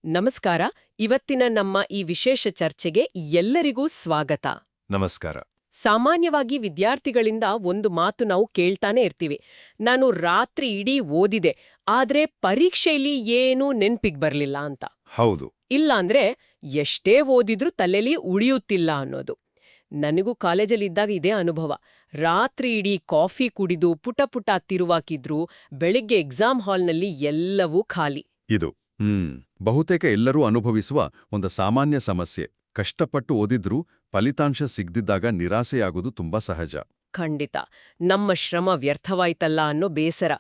ನಮಸ್ಕಾರ. ಇವತ್ತಿನ ನಮ್ಮ ಈ ವಿಶೇಷ ಚರ್ಚೆಗೆ ಎಲ್ಲರಿಗೂ ಸ್ವಾಗತ. ನಮಸ್ಕಾರ. ಸಾಮಾನ್ಯವಾಗಿ ವಿದ್ಯಾರ್ಥಿಗಳಿಂದ ಒಂದು ಮಾತು ನಾವು ಕೇಳ್ತಾನೆ ಇರ್ತೀವಿ. ನಾನು ರಾತ್ರಿ ಇಡೀ ಓದಿದೆ, ಆದ್ರೆ ಪರೀಕ್ಷೆಯಲ್ಲಿ ಏನೂ ನೆನ್ಪಿಗ್ ಬರ್ಲಿಲ್ಲ ಅಂತ. ಹೌದು. ಇಲ್ಲಾಂದ್ರೆ ಎಷ್ಟೇ ಓದಿದ್ರೂ ತಲೆಲಿ ಉಳಿಯುತ್ತಿಲ್ಲ ಅನ್ನೋದು. ನನಗೂ ಕಾಲೇಜಲ್ಲಿದ್ದಾಗ ಇದೇ ಅನುಭವ. ರಾತ್ರಿ ಇಡೀ ಕಾಫಿ ಕುಡಿದು ಪುಟ ಪುಟ ತಿರುವಾಕಿದ್ರೂ ಬೆಳಿಗ್ಗೆ ಎಕ್ಸಾಮ್ ಹಾಲ್ನಲ್ಲಿ ಎಲ್ಲವೂ ಖಾಲಿ. ಇದು ಬಹುತೇಕ ಎಲ್ಲರೂ ಅನುಭವಿಸುವ ಒಂದು ಸಾಮಾನ್ಯ ಸಮಸ್ಯೆ. ಕಷ್ಟಪಟ್ಟು ಓದಿದ್ರೂ ಫಲಿತಾಂಶ ಸಿಗ್ದಿದ್ದಾಗ ನಿರಾಸೆಯಾಗೋದು ತುಂಬಾ ಸಹಜ. ಖಂಡಿತ. ನಮ್ಮ ಶ್ರಮ ವ್ಯರ್ಥವಾಯ್ತಲ್ಲ ಅನ್ನೋ ಬೇಸರ.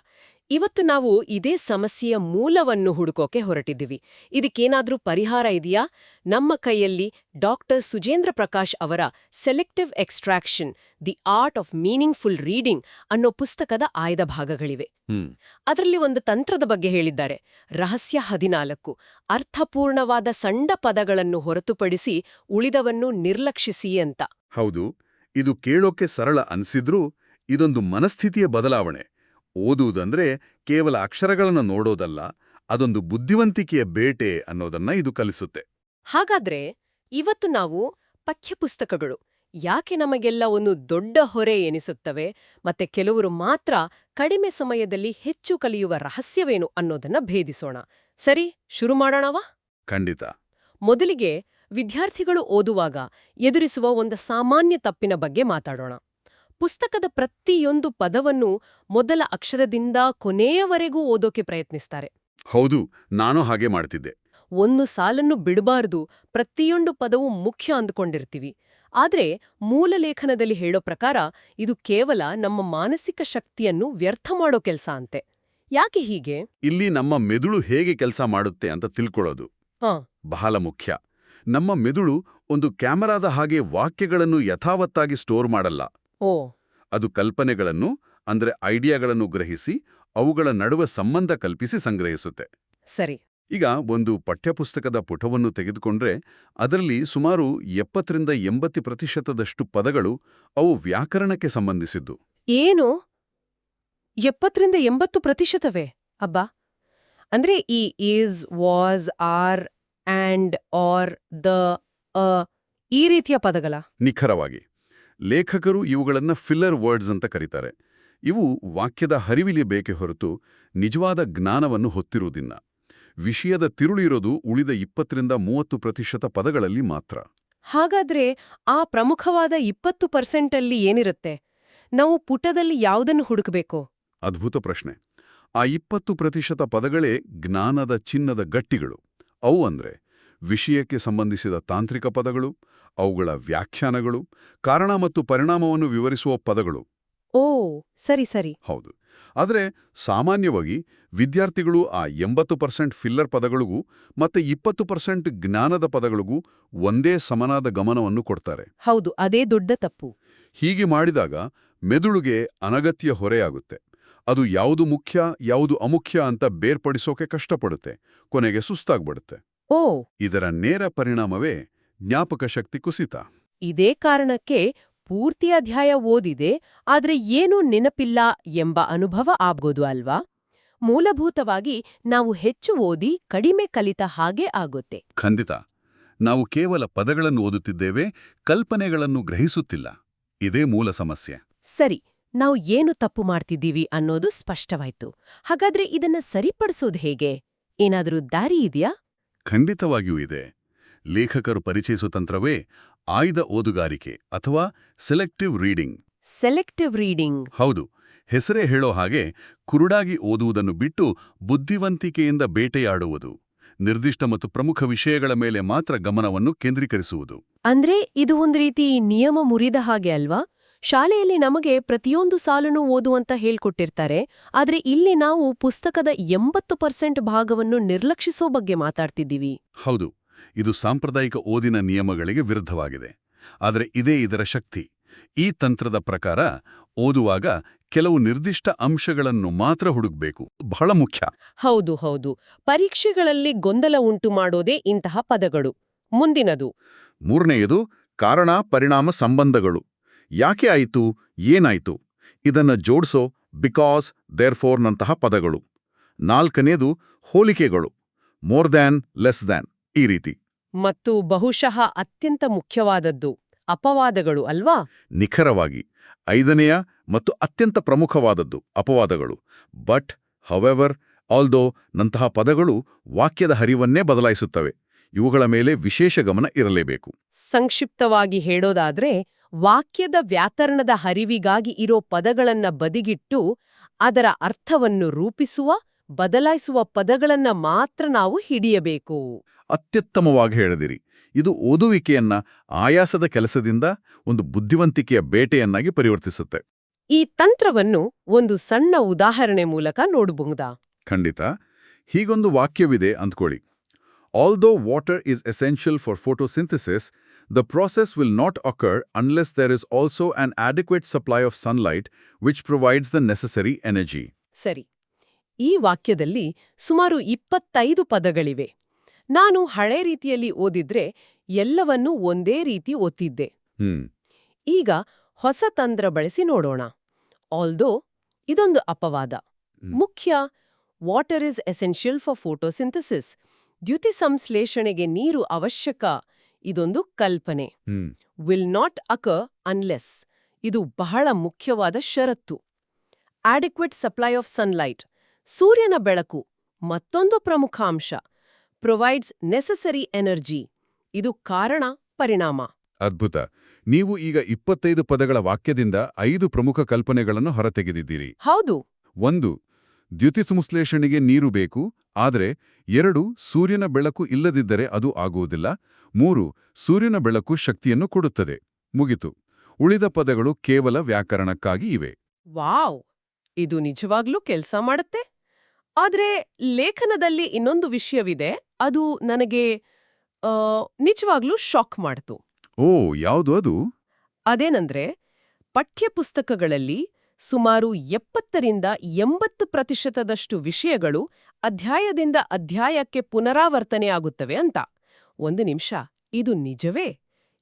ಇವತ್ತು ನಾವು ಇದೇ ಸಮಸ್ಯೆಯ ಮೂಲವನ್ನು ಹುಡುಕೋಕೆ ಹೊರಟಿದ್ದೀವಿ. ಇದಕ್ಕೇನಾದ್ರೂ ಪರಿಹಾರ ಇದೆಯಾ? ನಮ್ಮ ಕೈಯಲ್ಲಿ ಡಾಕ್ಟರ್ ಸುಜೇಂದ್ರ ಪ್ರಕಾಶ್ ಅವರ selective extraction the art of meaningful reading ಅನ್ನೋ ಪುಸ್ತಕದ ಆಯ್ದ ಭಾಗಗಳಿವೆ. ಅದರಲ್ಲಿ ಒಂದು ತಂತ್ರದ ಬಗ್ಗೆ ಹೇಳಿದ್ದಾರೆ. ರಹಸ್ಯ 14 ಅರ್ಥಪೂರ್ಣವಾದ ಸಣ್ಣ ಪದಗಳನ್ನು ಹೊರತುಪಡಿಸಿ ಉಳಿದವನ್ನು ನಿರ್ಲಕ್ಷಿಸಿ ಅಂತ. ಹೌದು, ಇದು ಕೇಳೋಕೆ ಸರಳ ಅನ್ಸಿದ್ರೂ ಇದೊಂದು ಮನಸ್ಥಿತಿಯ ಬದಲಾವಣೆ. ಓದುವುದಂದ್ರೆ ಕೇವಲ ಅಕ್ಷರಗಳನ್ನು ನೋಡೋದಲ್ಲ, ಅದೊಂದು ಬುದ್ಧಿವಂತಿಕೆಯ ಬೇಟೆ ಅನ್ನೋದನ್ನ ಇದು ಕಲಿಸುತ್ತೆ. ಹಾಗಾದ್ರೆ ಇವತ್ತು ನಾವು ಪಠ್ಯಪುಸ್ತಕಗಳು ಯಾಕೆ ನಮಗೆಲ್ಲ ಒಂದು ದೊಡ್ಡ ಹೊರೆ ಎನಿಸುತ್ತವೆ, ಮತ್ತೆ ಕೆಲವರು ಮಾತ್ರ ಕಡಿಮೆ ಸಮಯದಲ್ಲಿ ಹೆಚ್ಚು ಕಲಿಯುವ ರಹಸ್ಯವೇನು ಅನ್ನೋದನ್ನ ಭೇದಿಸೋಣ. ಸರಿ, ಶುರು ಮಾಡೋಣವಾ? ಖಂಡಿತ. ಮೊದಲಿಗೆ ವಿದ್ಯಾರ್ಥಿಗಳು ಓದುವಾಗ ಎದುರಿಸುವ ಒಂದು ಸಾಮಾನ್ಯ ತಪ್ಪಿನ ಬಗ್ಗೆ ಮಾತಾಡೋಣ. ಪುಸ್ತಕದ ಪ್ರತಿಯೊಂದು ಪದವನ್ನು ಮೊದಲ ಅಕ್ಷರದಿಂದ ಕೊನೆಯವರೆಗೂ ಓದೋಕೆ ಪ್ರಯತ್ನಿಸ್ತಾರೆ. ಹೌದು, ನಾನು ಹಾಗೆ ಮಾಡ್ತಿದ್ದೆ. ಒಂದು ಸಾಲನ್ನು ಬಿಡಬಾರ್ದು, ಪ್ರತಿಯೊಂದು ಪದವೂ ಮುಖ್ಯ ಅಂದುಕೊಂಡಿರ್ತೀವಿ. ಆದ್ರೆ ಮೂಲ ಲೇಖನದಲ್ಲಿ ಹೇಳೋ ಪ್ರಕಾರ ಇದು ಕೇವಲ ನಮ್ಮ ಮಾನಸಿಕ ಶಕ್ತಿಯನ್ನು ವ್ಯರ್ಥ ಮಾಡೋ ಕೆಲ್ಸ ಅಂತೆ. ಯಾಕೆ ಹೀಗೆ? ಇಲ್ಲಿ ನಮ್ಮ ಮೆದುಳು ಹೇಗೆ ಕೆಲಸ ಮಾಡುತ್ತೆ ಅಂತ ತಿಳ್ಕೊಳ್ಳೋದು ಬಹಳ ಮುಖ್ಯ. ನಮ್ಮ ಮೆದುಳು ಒಂದು ಕ್ಯಾಮರಾದ ಹಾಗೆ ವಾಕ್ಯಗಳನ್ನು ಯಥಾವತ್ತಾಗಿ ಸ್ಟೋರ್ ಮಾಡಲ್ಲ. ಅದು ಕಲ್ಪನೆಗಳನ್ನು, ಅಂದ್ರೆ ಐಡಿಯಾಗಳನ್ನು ಗ್ರಹಿಸಿ ಅವುಗಳ ನಡುವೆ ಸಂಬಂಧ ಕಲ್ಪಿಸಿ ಸಂಗ್ರಹಿಸುತ್ತೆ. ಸರಿ. ಈಗ ಒಂದು ಪಠ್ಯಪುಸ್ತಕದ ಪುಟವನ್ನು ತೆಗೆದುಕೊಂಡ್ರೆ ಅದರಲ್ಲಿ ಸುಮಾರು 70-80% ಪದಗಳು ಅವು ವ್ಯಾಕರಣಕ್ಕೆ ಸಂಬಂಧಿಸಿದ್ದು. ಏನು? 70-80%? ಅಬ್ಬಾ! ಅಂದ್ರೆ ಈ is, was, are, and, are, the, ಈ ರೀತಿಯ ಪದಗಳ? ನಿಖರವಾಗಿ. ಲೇಖಕರು ಇವುಗಳನ್ನ ಫಿಲ್ಲರ್ ವರ್ಡ್ಸ್ ಅಂತ ಕರೀತಾರೆ. ಇವು ವಾಕ್ಯದ ಹರಿವಿಲಿ ಬೇಕೆ ಹೊರತು ನಿಜವಾದ ಜ್ಞಾನವನ್ನು ಹೊತ್ತಿರುವುದಿಲ್ಲ. ವಿಷಯದ ತಿರುಳಿರೋದು ಉಳಿದ 20-30% ಪದಗಳಲ್ಲಿ ಮಾತ್ರ. ಹಾಗಾದ್ರೆ ಆ ಪ್ರಮುಖವಾದ 20% ಏನಿರುತ್ತೆ? ನಾವು ಪುಟದಲ್ಲಿ ಯಾವುದನ್ನು ಹುಡುಕಬೇಕು? ಅದ್ಭುತ ಪ್ರಶ್ನೆ. ಆ 20% ಪದಗಳೇ ಜ್ಞಾನದ ಚಿನ್ನದ ಗಟ್ಟಿಗಳು. ಅವು ಅಂದ್ರೆ ವಿಷಯಕ್ಕೆ ಸಂಬಂಧಿಸಿದ ತಾಂತ್ರಿಕ ಪದಗಳು, ಅವುಗಳ ವ್ಯಾಖ್ಯಾನಗಳು, ಕಾರಣ ಮತ್ತು ಪರಿಣಾಮವನ್ನು ವಿವರಿಸುವ ಪದಗಳು. ಓ, ಸರಿ ಸರಿ. ಹೌದು. ಆದರೆ ಸಾಮಾನ್ಯವಾಗಿ ವಿದ್ಯಾರ್ಥಿಗಳು ಆ 80% ಫಿಲ್ಲರ್ ಪದಗಳಿಗೂ ಮತ್ತೆ 20% ಜ್ಞಾನದ ಪದಗಳಿಗೂ ಒಂದೇ ಸಮನಾದ ಗಮನವನ್ನು ಕೊಡ್ತಾರೆ. ಹೌದು, ಅದೇ ದೊಡ್ಡ ತಪ್ಪು. ಹೀಗೆ ಮಾಡಿದಾಗ ಮೆದುಳುಗೆ ಅನಗತ್ಯ ಹೊರೆಯಾಗುತ್ತೆ. ಅದು ಯಾವುದು ಮುಖ್ಯ, ಯಾವುದು ಅಮುಖ್ಯ ಅಂತ ಬೇರ್ಪಡಿಸೋಕೆ ಕಷ್ಟಪಡುತ್ತೆ. ಕೊನೆಗೆ ಸುಸ್ತಾಗ್ಬಿಡುತ್ತೆ. ಓ, ಇದರ ನೇರ ಪರಿಣಾಮವೇ ಜ್ಞಾಪಕ ಶಕ್ತಿ ಕುಸಿತ. ಇದೇ ಕಾರಣಕ್ಕೆ ಪೂರ್ತಿ ಅಧ್ಯಾಯ ಓದಿದೆ, ಆದ್ರೆ ಏನೂ ನೆನಪಿಲ್ಲ ಎಂಬ ಅನುಭವ ಆಗೋದು ಅಲ್ವಾ? ಮೂಲಭೂತವಾಗಿ ನಾವು ಹೆಚ್ಚು ಓದಿ ಕಡಿಮೆ ಕಲಿತ ಹಾಗೆ ಆಗುತ್ತೆ. ಖಂಡಿತ. ನಾವು ಕೇವಲ ಪದಗಳನ್ನು ಓದುತ್ತಿದ್ದೇವೆ, ಕಲ್ಪನೆಗಳನ್ನು ಗ್ರಹಿಸುತ್ತಿಲ್ಲ. ಇದೇ ಮೂಲ ಸಮಸ್ಯೆ. ಸರಿ, ನಾವು ಏನು ತಪ್ಪು ಮಾಡ್ತಿದ್ದೀವಿ ಅನ್ನೋದು ಸ್ಪಷ್ಟವಾಯ್ತು. ಹಾಗಾದ್ರೆ ಇದನ್ನ ಸರಿಪಡಿಸೋದು ಹೇಗೆ? ಏನಾದರೂ ದಾರಿ ಇದೆಯಾ? ಖಂಡಿತವಾಗಿಯೂ ಇದೆ. ಲೇಖಕರು ಪರಿಚಯಿಸೋ ತಂತ್ರವೇ ಆಯ್ದ ಓದುಗಾರಿಕೆ ಅಥವಾ ಸೆಲೆಕ್ಟಿವ್ ರೀಡಿಂಗ್. Selective reading? ಹೌದು. ಹೆಸರೇ ಹೇಳೋ ಹಾಗೆ ಕುರುಡಾಗಿ ಓದುವುದನ್ನು ಬಿಟ್ಟು ಬುದ್ಧಿವಂತಿಕೆಯಿಂದ ಬೇಟೆಯಾಡುವುದು, ನಿರ್ದಿಷ್ಟ ಮತ್ತು ಪ್ರಮುಖ ವಿಷಯಗಳ ಮೇಲೆ ಮಾತ್ರ ಗಮನವನ್ನು ಕೇಂದ್ರೀಕರಿಸುವುದು. ಅಂದ್ರೆ ಇದು ಒಂದು ರೀತಿ ನಿಯಮ ಮುರಿದ ಹಾಗೆ ಅಲ್ವಾ? ಶಾಲೆಯಲ್ಲಿ ನಮಗೆ ಪ್ರತಿಯೊಂದು ಸಾಲನ್ನು ಓದುವಂತ ಹೇಳ್ಕೊಟ್ಟಿರ್ತಾರೆ, ಆದ್ರೆ ಇಲ್ಲಿ ನಾವು ಪುಸ್ತಕದ 80% ಭಾಗವನ್ನು ನಿರ್ಲಕ್ಷಿಸೋ ಬಗ್ಗೆ ಮಾತಾಡ್ತಿದ್ದೀವಿ. ಹೌದು, ಇದು ಸಾಂಪ್ರದಾಯಿಕ ಓದಿನ ನಿಯಮಗಳಿಗೆ ವಿರುದ್ಧವಾಗಿದೆ. ಆದರೆ ಇದೇ ಇದರ ಶಕ್ತಿ. ಈ ತಂತ್ರದ ಪ್ರಕಾರ ಓದುವಾಗ ಕೆಲವು ನಿರ್ದಿಷ್ಟ ಅಂಶಗಳನ್ನು ಮಾತ್ರ ಹುಡುಕ್ಬೇಕು. ಬಹಳ ಮುಖ್ಯ. ಹೌದು ಹೌದು. ಪರೀಕ್ಷೆಗಳಲ್ಲಿ ಗೊಂದಲ ಉಂಟು ಮಾಡೋದೇ ಇಂತಹ ಪದಗಳು. ಮುಂದಿನದು, ಮೂರನೆಯದು ಕಾರಣ ಪರಿಣಾಮ ಸಂಬಂಧಗಳು. ಯಾಕೆ ಆಯಿತು, ಏನಾಯಿತು ಇದನ್ನ ಜೋಡಿಸೋ ಬಿಕಾಸ್, ದೇರ್ಫೋರ್ನಂತಹ ಪದಗಳು. ನಾಲ್ಕನೇದು ಹೋಲಿಕೆಗಳು. ಮೋರ್ ದ್ಯಾನ್ ಲೆಸ್ ದ್ಯಾನ್ ಈ ರೀತಿ. ಮತ್ತು ಬಹುಶಃ ಅತ್ಯಂತ ಮುಖ್ಯವಾದದ್ದು ಅಪವಾದಗಳು ಅಲ್ವಾ? ನಿಖರವಾಗಿ 5ನೆಯ ಮತ್ತು ಅತ್ಯಂತ ಪ್ರಮುಖವಾದದ್ದು ಅಪವಾದಗಳು. ಬಟ್, ಹವೆವರ್, ಆಲ್ದೋ ನಂತಹ ಪದಗಳು ವಾಕ್ಯದ ಹರಿವನ್ನೇ ಬದಲಾಯಿಸುತ್ತವೆ. ಇವುಗಳ ಮೇಲೆ ವಿಶೇಷ ಗಮನ ಇರಲೇಬೇಕು. ಸಂಕ್ಷಿಪ್ತವಾಗಿ ಹೇಳೋದಾದ್ರೆ ವಾಕ್ಯದ ವ್ಯಾಕರಣದ ಹರಿವಿಗಾಗಿ ಇರೋ ಪದಗಳನ್ನ ಬದಿಗಿಟ್ಟು ಅದರ ಅರ್ಥವನ್ನು ರೂಪಿಸುವ ಬದಲಾಯಿಸುವ ಪದಗಳನ್ನ ಮಾತ್ರ ನಾವು ಹಿಡಿಯಬೇಕು. ಅತ್ಯುತ್ತಮವಾಗಿ ಹೇಳಿದಿರಿ. ಇದು ಓದುವಿಕೆಯನ್ನ ಆಯಾಸದ ಕೆಲಸದಿಂದ ಒಂದು ಬುದ್ಧಿವಂತಿಕೆಯ ಬೇಟೆಯನ್ನಾಗಿ ಪರಿವರ್ತಿಸುತ್ತೆ. ಈ ತಂತ್ರವನ್ನು ಒಂದು ಸಣ್ಣ ಉದಾಹರಣೆ ಮೂಲಕ ನೋಡಬಹುದಾ? ಖಂಡಿತ. ಹೀಗೊಂದು ವಾಕ್ಯವಿದೆ ಅಂದ್ಕೊಳ್ಳಿ. Although water is essential for photosynthesis, the process will not occur unless there is also an adequate supply of sunlight which provides the necessary energy. ಸರಿ. ಈ ವಾಕ್ಯದಲ್ಲಿ ಸುಮಾರು 25 ಪದಗಳಿವೆ. ನಾನು ಹಳೆ ರೀತಿಯಲ್ಲಿ ಓದಿದ್ರೆ ಎಲ್ಲವನ್ನೂ ಒಂದೇ ರೀತಿ ಓದ್ತಿದ್ದೆ. ಈಗ ಹೊಸ ತಂತ್ರ ಬಳಸಿ ನೋಡೋಣ. ಆಲ್ದೋ ಇದೊಂದು ಅಪವಾದ. ಮುಖ್ಯ water is essential for photosynthesis, ದ್ಯುತಿ ಸಂಶ್ಲೇಷಣೆಗೆ ನೀರು ಅವಶ್ಯಕ, ಇದೊಂದು ಕಲ್ಪನೆ. ವಿಲ್ ನಾಟ್ ಅಕರ್ ಅನ್ಲೆಸ್, ಇದು ಬಹಳ ಮುಖ್ಯವಾದ ಷರತ್ತು. ಆಡಿಕ್ವೇಟ್ ಸಪ್ಲೈ ಆಫ್ ಸನ್ಲೈಟ್, ಸೂರ್ಯನ ಬೆಳಕು ಮತ್ತೊಂದು ಪ್ರಮುಖ ಅಂಶ. ಪ್ರೊವೈಡ್ಸ್ ನೆಸೆಸರಿ ಎನರ್ಜಿ, ಇದು ಕಾರಣ ಪರಿಣಾಮ. ಅದ್ಭುತ. ನೀವು ಈಗ 25 ಪದಗಳ ವಾಕ್ಯದಿಂದ 5 ಪ್ರಮುಖ ಕಲ್ಪನೆಗಳನ್ನು ಹೊರತೆಗೆದಿದ್ದೀರಿ. ಹೌದು. 1. ದ್ಯುತಿಸಂಶ್ಲೇಷಣೆಗೆ ನೀರು ಬೇಕು, ಆದರೆ 2. ಸೂರ್ಯನ ಬೆಳಕು ಇಲ್ಲದಿದ್ದರೆ ಅದು ಆಗುವುದಿಲ್ಲ. 3. ಸೂರ್ಯನ ಬೆಳಕು ಶಕ್ತಿಯನ್ನು ಕೊಡುತ್ತದೆ. ಮುಗಿತು. ಉಳಿದ ಪದಗಳು ಕೇವಲ ವ್ಯಾಕರಣಕ್ಕಾಗಿ ಇವೆ. ವಾವ್, ಇದು ನಿಜವಾಗ್ಲೂ ಕೆಲಸ ಮಾಡುತ್ತೆ. ಆದ್ರೆ ಲೇಖನದಲ್ಲಿ ಇನ್ನೊಂದು ವಿಷಯವಿದೆ, ಅದು ನನಗೆ ನಿಜವಾಗ್ಲೂ ಶಾಕ್ ಮಾಡ್ತು. ಓ, ಯಾವುದು ಅದು? ಅದೇನಂದ್ರೆ ಪಠ್ಯಪುಸ್ತಕಗಳಲ್ಲಿ ಸುಮಾರು 70ರಿಂದ 80% ವಿಷಯಗಳು ಅಧ್ಯಾಯದಿಂದ ಅಧ್ಯಾಯಕ್ಕೆ ಪುನರಾವರ್ತನೆಯಾಗುತ್ತವೆ ಅಂತ. ಒಂದು ನಿಮಿಷ, ಇದು ನಿಜವೇ?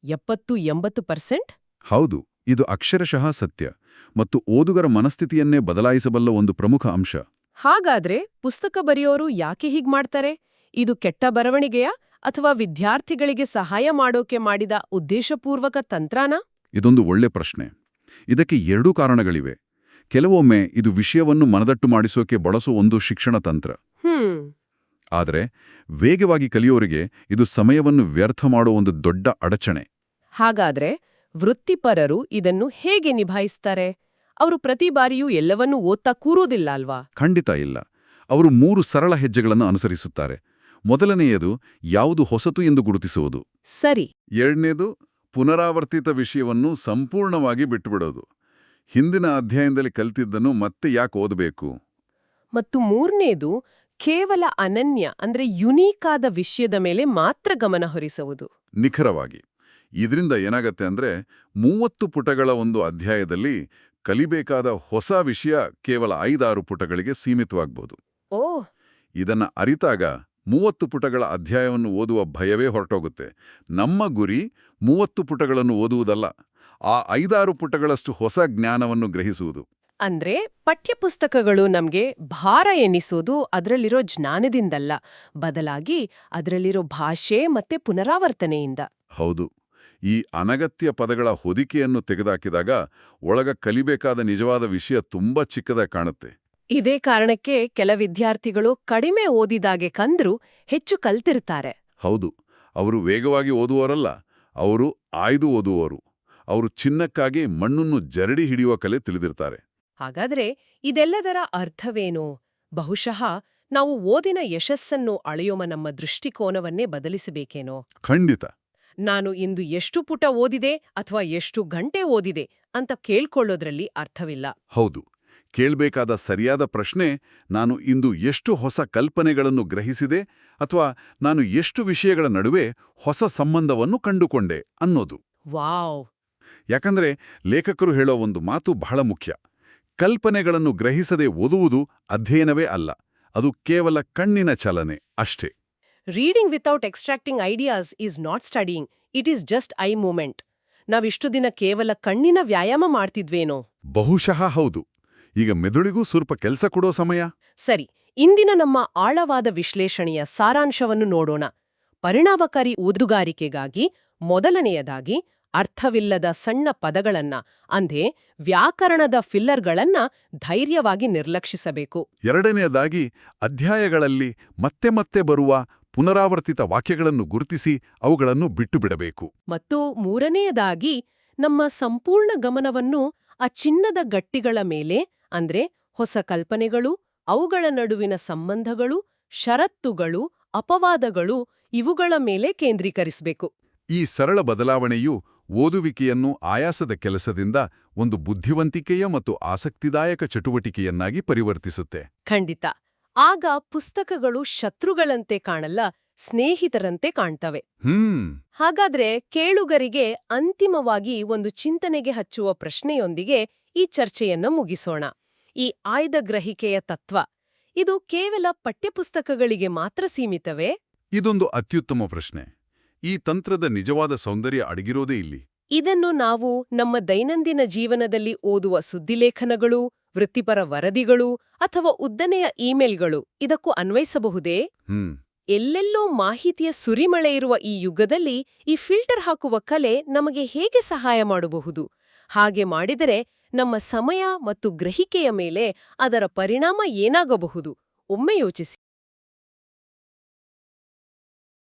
70-80%? ಹೌದು, ಇದು ಅಕ್ಷರಶಃ ಸತ್ಯ ಮತ್ತು ಓದುಗರ ಮನಸ್ಥಿತಿಯನ್ನೇ ಬದಲಾಯಿಸಬಲ್ಲ ಒಂದು ಪ್ರಮುಖ ಅಂಶ. ಹಾಗಾದ್ರೆ ಪುಸ್ತಕ ಬರೆಯೋರು ಯಾಕೆ ಹೀಗ್ ಮಾಡ್ತಾರೆ? ಇದು ಕೆಟ್ಟ ಬರವಣಿಗೆಯಾ ಅಥವಾ ವಿದ್ಯಾರ್ಥಿಗಳಿಗೆ ಸಹಾಯ ಮಾಡೋಕೆ ಮಾಡಿದ ಉದ್ದೇಶಪೂರ್ವಕ ತಂತ್ರನಾ? ಇದೊಂದು ಒಳ್ಳೆ ಪ್ರಶ್ನೆ. ಇದಕ್ಕೆ 2 ಕಾರಣಗಳಿವೆ. ಕೆಲವೊಮ್ಮೆ ಇದು ವಿಷಯವನ್ನು ಮನದಟ್ಟು ಮಾಡಿಸೋಕೆ ಬಳಸೋ ಒಂದು ಶಿಕ್ಷಣ ತಂತ್ರ. ಆದರೆ ವೇಗವಾಗಿ ಕಲಿಯೋರಿಗೆ ಇದು ಸಮಯವನ್ನು ವ್ಯರ್ಥ ಮಾಡೋ ಒಂದು ದೊಡ್ಡ ಅಡಚಣೆ. ಹಾಗಾದ್ರೆ ವೃತ್ತಿಪರರು ಇದನ್ನು ಹೇಗೆ ನಿಭಾಯಿಸ್ತಾರೆ? ಅವರು ಪ್ರತಿ ಬಾರಿಯೂ ಎಲ್ಲವನ್ನೂ ಓದ್ತಾ ಕೂರೋದಿಲ್ಲ ಅಲ್ವಾ? ಖಂಡಿತ ಇಲ್ಲ. ಅವರು 3 ಸರಳ ಹೆಜ್ಜೆಗಳನ್ನು ಅನುಸರಿಸುತ್ತಾರೆ. ಮೊದಲನೆಯದು ಯಾವುದು ಹೊಸತು ಎಂದು ಗುರುತಿಸುವುದು. ಸರಿ. 2ನೇದು ಪುನರಾವರ್ತಿತ ವಿಷಯವನ್ನು ಸಂಪೂರ್ಣವಾಗಿ ಬಿಟ್ಟುಬಿಡೋದು. ಹಿಂದಿನ ಅಧ್ಯಾಯದಲ್ಲಿ ಕಲಿತಿದ್ದನ್ನು ಮತ್ತೆ ಯಾಕೆ ಓದಬೇಕು? ಮತ್ತು 3ನೇದು ಕೇವಲ ಅನನ್ಯ ಅಂದ್ರೆ ಯುನೀಕ್ ಆದ ವಿಷಯದ ಮೇಲೆ ಮಾತ್ರ ಗಮನ ಹರಿಸುವುದು. ನಿಖರವಾಗಿ. ಇದರಿಂದ ಏನಾಗತ್ತೆ ಅಂದ್ರೆ 30 ಪುಟಗಳ ಒಂದು ಅಧ್ಯಾಯದಲ್ಲಿ ಕಲಿಬೇಕಾದ ಹೊಸ ವಿಷಯ ಕೇವಲ 5-6 ಪುಟಗಳಿಗೆ ಸೀಮಿತವಾಗಬಹುದು. ಓಹ್, ಇದನ್ನ ಅರಿತಾಗ 30 ಪುಟಗಳ ಅಧ್ಯಾಯವನ್ನು ಓದುವ ಭಯವೇ ಹೊರಟೋಗುತ್ತೆ. ನಮ್ಮ ಗುರಿ 30 ಪುಟಗಳನ್ನು ಓದುವುದಲ್ಲ, ಆ 5-6 ಪುಟಗಳಷ್ಟು ಹೊಸ ಜ್ಞಾನವನ್ನು ಗ್ರಹಿಸುವುದು. ಅಂದ್ರೆ ಪಠ್ಯಪುಸ್ತಕಗಳು ನಮ್ಗೆ ಭಾರ ಎನಿಸೋದು ಅದರಲ್ಲಿರೋ ಜ್ಞಾನದಿಂದಲ್ಲ, ಬದಲಾಗಿ ಅದರಲ್ಲಿರೋ ಭಾಷೆ ಮತ್ತೆ ಪುನರಾವರ್ತನೆಯಿಂದ. ಹೌದು. ಈ ಅನಗತ್ಯ ಪದಗಳ ಹೊದಿಕೆಯನ್ನು ತೆಗೆದಾಕಿದಾಗ ಒಳಗ ಕಲಿಬೇಕಾದ ನಿಜವಾದ ವಿಷಯ ತುಂಬಾ ಚಿಕ್ಕದಾಗಿ ಕಾಣುತ್ತೆ. ಇದೇ ಕಾರಣಕ್ಕೆ ಕೆಲ ವಿದ್ಯಾರ್ಥಿಗಳು ಕಡಿಮೆ ಓದಿದಾಗೆ ಕಂದ್ರೂ ಹೆಚ್ಚು ಕಲ್ತಿರ್ತಾರೆ. ಹೌದು, ಅವರು ವೇಗವಾಗಿ ಓದುವವರಲ್ಲ, ಅವರು ಆಯ್ದು ಓದುವವರು. ಅವರು ಚಿನ್ನಕ್ಕಾಗಿ ಮಣ್ಣನ್ನು ಜರಡಿ ಹಿಡಿಯುವ ಕಲೆ ತಿಳಿದಿರ್ತಾರೆ. ಹಾಗಾದ್ರೆ ಇದೆಲ್ಲದರ ಅರ್ಥವೇನು? ಬಹುಶಃ ನಾವು ಓದಿನ ಯಶಸ್ಸನ್ನು ಅಳೆಯುವ ನಮ್ಮ ದೃಷ್ಟಿಕೋನವನ್ನೇ ಬದಲಿಸಬೇಕೇನೋ? ಖಂಡಿತ. ನಾನು ಇಂದು ಎಷ್ಟು ಪುಟ ಓದಿದೆ ಅಥವಾ ಎಷ್ಟು ಗಂಟೆ ಓದಿದೆ ಅಂತ ಕೇಳ್ಕೊಳ್ಳೋದ್ರಲ್ಲಿ ಅರ್ಥವಿಲ್ಲ. ಹೌದು, ಕೇಳ್ಬೇಕಾದ ಸರಿಯಾದ ಪ್ರಶ್ನೆ ನಾನು ಇಂದು ಎಷ್ಟು ಹೊಸ ಕಲ್ಪನೆಗಳನ್ನು ಗ್ರಹಿಸಿದೆ ಅಥವಾ ನಾನು ಎಷ್ಟು ವಿಷಯಗಳ ನಡುವೆ ಹೊಸ ಸಂಬಂಧವನ್ನು ಕಂಡುಕೊಂಡೆ ಅನ್ನೋದು. ವಾವ್! ಯಾಕಂದ್ರೆ ಲೇಖಕರು ಹೇಳೋ ಒಂದು ಮಾತು ಬಹಳ ಮುಖ್ಯ. ಕಲ್ಪನೆಗಳನ್ನು ಗ್ರಹಿಸದೆ ಓದುವುದು ಅಧ್ಯಯನವೇ ಅಲ್ಲ, ಅದು ಕೇವಲ ಕಣ್ಣಿನ ಚಲನೆ ಅಷ್ಟೇ. Reading without extracting ideas is not studying, it is just eye movement. ನಾವಿಷ್ಟು ದಿನ ಕೇವಲ ಕಣ್ಣಿನ ವ್ಯಾಯಾಮ ಮಾಡ್ತಿದ್ವೇನೋ? ಬಹುಶಃ ಹೌದು. ಈಗ ಮೆದುಳಿಗೂ ಸ್ವಲ್ಪ ಕೆಲಸ ಕೊಡೋ ಸಮಯ. ಸರಿ, ಇಂದಿನ ನಮ್ಮ ಆಳವಾದ ವಿಶ್ಲೇಷಣೆಯ ಸಾರಾಂಶವನ್ನು ನೋಡೋಣ. ಪರಿಣಾಮಕಾರಿ ಓದುಗಾರಿಕೆಗಾಗಿ ಮೊದಲನೆಯದಾಗಿ ಅರ್ಥವಿಲ್ಲದ ಸಣ್ಣ ಪದಗಳನ್ನ ಅಂದ್ರೆ ವ್ಯಾಕರಣದ ಫಿಲ್ಲರ್ಗಳನ್ನ ಧೈರ್ಯವಾಗಿ ನಿರ್ಲಕ್ಷಿಸಬೇಕು. ಎರಡನೆಯದಾಗಿ ಅಧ್ಯಾಯಗಳಲ್ಲಿ ಮತ್ತೆ ಮತ್ತೆ ಬರುವ ಪುನರಾವರ್ತಿತ ವಾಕ್ಯಗಳನ್ನು ಗುರುತಿಸಿ ಅವುಗಳನ್ನು ಬಿಟ್ಟು ಬಿಡಬೇಕು. ಮತ್ತು ಮೂರನೆಯದಾಗಿ ನಮ್ಮ ಸಂಪೂರ್ಣ ಗಮನವನ್ನು ಆ ಚಿನ್ನದ ಗಟ್ಟಿಗಳ ಮೇಲೆ ಅಂದ್ರೆ ಹೊಸ ಕಲ್ಪನೆಗಳು, ಅವುಗಳ ನಡುವಿನ ಸಂಬಂಧಗಳು, ಷರತ್ತುಗಳು, ಅಪವಾದಗಳು ಇವುಗಳ ಮೇಲೆ ಕೇಂದ್ರೀಕರಿಸಬೇಕು. ಈ ಸರಳ ಬದಲಾವಣೆಯು ಓದುವಿಕೆಯನ್ನು ಆಯಾಸದ ಕೆಲಸದಿಂದ ಒಂದು ಬುದ್ಧಿವಂತಿಕೆಯ ಮತ್ತು ಆಸಕ್ತಿದಾಯಕ ಚಟುವಟಿಕೆಯನ್ನಾಗಿ ಪರಿವರ್ತಿಸುತ್ತೆ. ಖಂಡಿತ. ಆಗ ಪುಸ್ತಕಗಳು ಶತ್ರುಗಳಂತೆ ಕಾಣಲ್ಲ, ಸ್ನೇಹಿತರಂತೆ ಕಾಣ್ತವೆ. ಹಾಗಾದ್ರೆ ಕೇಳುಗರಿಗೆ ಅಂತಿಮವಾಗಿ ಒಂದು ಚಿಂತನೆಗೆ ಹಚ್ಚುವ ಪ್ರಶ್ನೆಯೊಂದಿಗೆ ಈ ಚರ್ಚೆಯನ್ನ ಮುಗಿಸೋಣ. ಈ ಆಯ್ದ ಗ್ರಹಿಕೆಯ ತತ್ವ ಇದು ಕೇವಲ ಪಠ್ಯಪುಸ್ತಕಗಳಿಗೆ ಮಾತ್ರ ಸೀಮಿತವೇ? ಇದೊಂದು ಅತ್ಯುತ್ತಮ ಪ್ರಶ್ನೆ. ಈ ತಂತ್ರದ ನಿಜವಾದ ಸೌಂದರ್ಯ ಅಡಗಿರೋದೇ ಇಲ್ಲಿ. ಇದನ್ನು ನಾವು ನಮ್ಮ ದೈನಂದಿನ ಜೀವನದಲ್ಲಿ ಓದುವ ಸುದ್ದಿಲೇಖನಗಳು, ವೃತ್ತಿಪರ ವರದಿಗಳು ಅಥವಾ ಉದ್ದನೆಯ ಇಮೇಲ್ಗಳು ಇದಕ್ಕೂ ಅನ್ವಯಿಸಬಹುದೇ? ಎಲ್ಲೆಲ್ಲೋ ಮಾಹಿತಿಯ ಸುರಿಮಳೆ ಇರುವ ಈ ಯುಗದಲ್ಲಿ ಈ ಫಿಲ್ಟರ್ ಹಾಕುವ ಕಲೆ ನಮಗೆ ಹೇಗೆ ಸಹಾಯ ಮಾಡಬಹುದು? ಹಾಗೆ ಮಾಡಿದರೆ ನಮ್ಮ ಸಮಯ ಮತ್ತು ಗ್ರಹಿಕೆಯ ಮೇಲೆ ಅದರ ಪರಿಣಾಮ ಏನಾಗಬಹುದು? ಒಮ್ಮೆ ಯೋಚಿಸಿ.